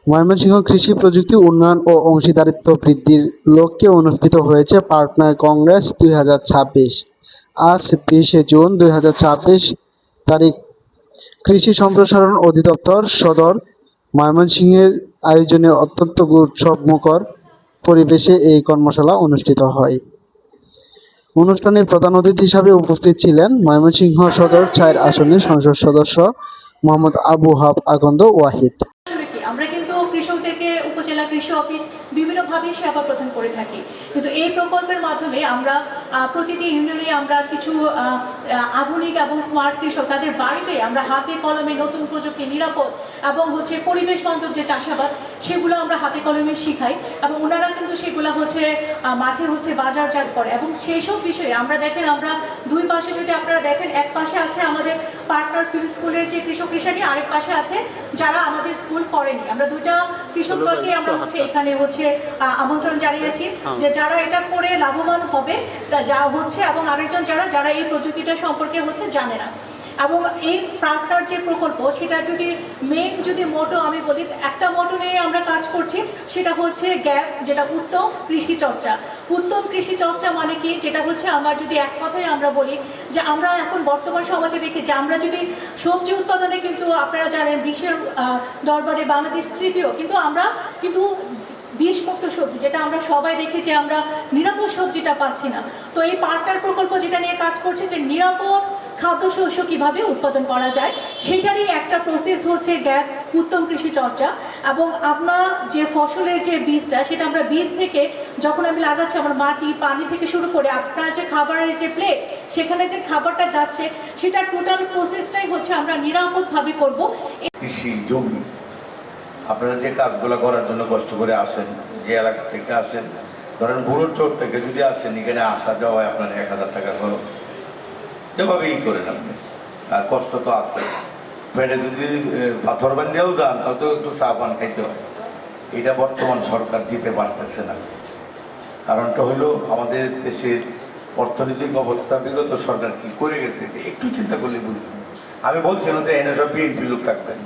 ময়মনসিংহ কৃষি প্রযুক্তি উন্নয়ন ও অংশীদারিত্ব বৃদ্ধির লক্ষ্যে অনুষ্ঠিত হয়েছে পার্টনার কংগ্রেস 2026। আজ 20শে জুন 2026 তারিখ কৃষি সম্প্রসারণ অধিদপ্তর সদর ময়মনসিংহের আয়োজনে অত্যন্ত উৎসবমুখর পরিবেশে এই কর্মশালা অনুষ্ঠিত হয়। অনুষ্ঠানে প্রধান অতিথি হিসাবে উপস্থিত ছিলেন ময়মনসিংহ সদর 4 আসনের সংসদ সদস্য মোহাম্মদ আবু হাব আকন্দ ওয়াহিদ। আমরা কিন্তু কৃষকদেরকে উপজেলা কৃষি অফিস বিভিন্নভাবে সেবা প্রদান করে থাকি, কিন্তু এই প্রকল্পের মাধ্যমে আমরা প্রতিটি ইউনিয়নে আমরা কিছু আধুনিক এবং স্মার্ট কৃষক তাদের বাড়িতে আমরা হাতে কলমে নতুন প্রযুক্তি, নিরাপদ এবং পরিবেশ বান্ধব যে চাষাবাদ সেগুলো আমরা হাতে কলমে শিখাই এবং ওনারা কিন্তু সেগুলো মাঠে বাজারজাত করে। এবং সেই সব বিষয়ে আমরা দেখেন, আমরা দুই পাশে যদি আপনারা দেখেন, এক পাশে আছে আমাদের পার্টনার ফিল্ড স্কুলের যে কৃষক কৃষাণী, আরেক পাশে আছে যারা আমাদের স্কুল করেনি। আমরা দুইটা কৃষক দলকে আমরা এখানে আমন্ত্রণ জানিয়েছি যে যারা এটা করে লাভবান হবে যা এবং আরেকজন যারা এই প্রযুক্তিটা সম্পর্কে জানে না। এবং এই পার্টনার যে প্রকল্প সেটা মেইন মোটো আমি বলি, একটা মোটো নিয়ে আমরা কাজ করছি, সেটা গ্যাপ, যেটা উত্তম কৃষি চর্চা। উত্তম কৃষি চর্চা মানে কি, যেটা আমার যদি এক কথায় আমরা বলি যে আমরা এখন বর্তমান সমাজে দেখি যে আমরা যদি সবজি উৎপাদনে কিন্তু আপনারা জানেন বিশ্বের দরবারে বাংলাদেশ তৃতীয়, কিন্তু আমরা বিষমুক্ত সবজি, যেটা আমরা সবাই দেখি যে আমরা নিরাপদ সবজিটা পাচ্ছি না। তো এই পার্টনার প্রকল্প যেটা নিয়ে কাজ করছে যে নিরাপদ খাদ্যশস্য কিভাবে উৎপাদন করা যায়, সেটারই একটা প্রসেস গ্যাপ উত্তম কৃষি চর্চা। এবং আপনার যে ফসলের যে বীজটা, সেটা আমরা বীজ থেকে যখন আমি লাগাচ্ছি, আমার মাটি পানি থেকে শুরু করে আপনার যে খাবারের যে প্লেট, সেখানে যে খাবারটা যাচ্ছে, সেটা টোটাল প্রসেসটাই আমরা নিরাপদভাবে করব। কৃষি জমি আপনারা যে কাজগুলো করার জন্য কষ্ট করে আসেন, যে এলাকা থেকে আসেন, ধরেন বুড়োর চোট থেকে যদি আসেন, এখানে আসা যাওয়ায় আপনার 1000 টাকা খরচ, যেভাবেই করেন আপনি, আর কষ্ট তো আছে। পেটে যদি পাথর বান্ধিয়াও যান, তাও তো একটু চা পান খাইতে হয়। এটা বর্তমান সরকার দিতে পারতেছে না। কারণটা হলো আমাদের দেশের অর্থনৈতিক অবস্থা বিগত সরকার কি করে গেছে, একটু চিন্তা করলে বুঝবেন। আমি বলছি না যে এনে সব বিএনপি লোক থাকবেন,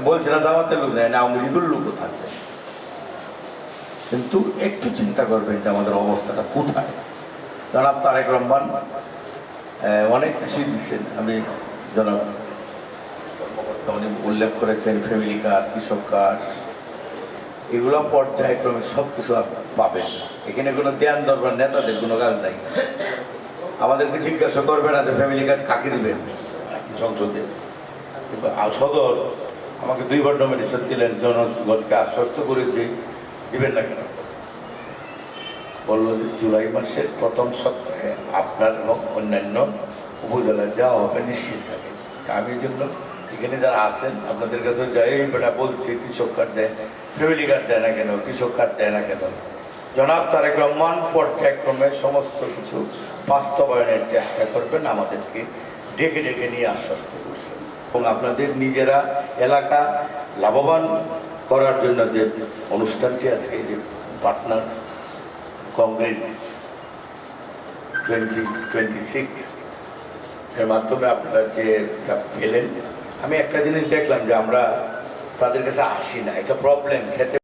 বলছি না জামাতের লোক নেয় না, আওয়ামী লীগের লোকও থাকবে, কিন্তু একটু চিন্তা করবেন যে আমাদের অবস্থাটা কোথায়। জনাব তারেক রহমান অনেক কিছুই দিচ্ছেন, আমি জনাব উনি উল্লেখ করেছেন ফ্যামিলি কার্ড, কৃষক কার্ড, এগুলো পর্যায়ক্রমে সব কিছু পাবেন। এখানে কোনো ধ্যান দরবার নেতাদের কোনো কাজ নাই। আমাদেরকে জিজ্ঞাসা করবে না যে ফ্যামিলি কার্ড কাকে দিবেন সংসদে। সদর আমাকে 2 বার নমিনেশন দিলেন, জনগণকে আশ্বস্ত করেছি দিবেন না কেন, বললো যে জুলাই মাসের প্রথম সপ্তাহে আপনার এবং অন্যান্য উপজেলায় দেওয়া হবে, নিশ্চিত থাকে। আমি জন্য এখানে যারা আছেন আপনাদের কাছে যাই বেটা বলছি, কৃষক কার্ড দেয়, ফ্যামিলি কার্ড দেয় না কেন, কৃষক কার্ড দেয় না কেন। জনাব তারেক রহমান পর্যায়ক্রমে সমস্ত কিছু বাস্তবায়নের চেষ্টা করবেন, আমাদেরকে ডেকে ডেকে নিয়ে আশ্বস্ত করছেন। এবং আপনাদের নিজেরা এলাকা লাভবান করার জন্য যে অনুষ্ঠানটি আজকে, যে পার্টনার কংগ্রেস 2026 এর মাধ্যমে আপনারা যে পেলেন, আমি একটা জিনিস দেখলাম যে আমরা তাদের কাছে আসি না, একটা প্রবলেম। খেতে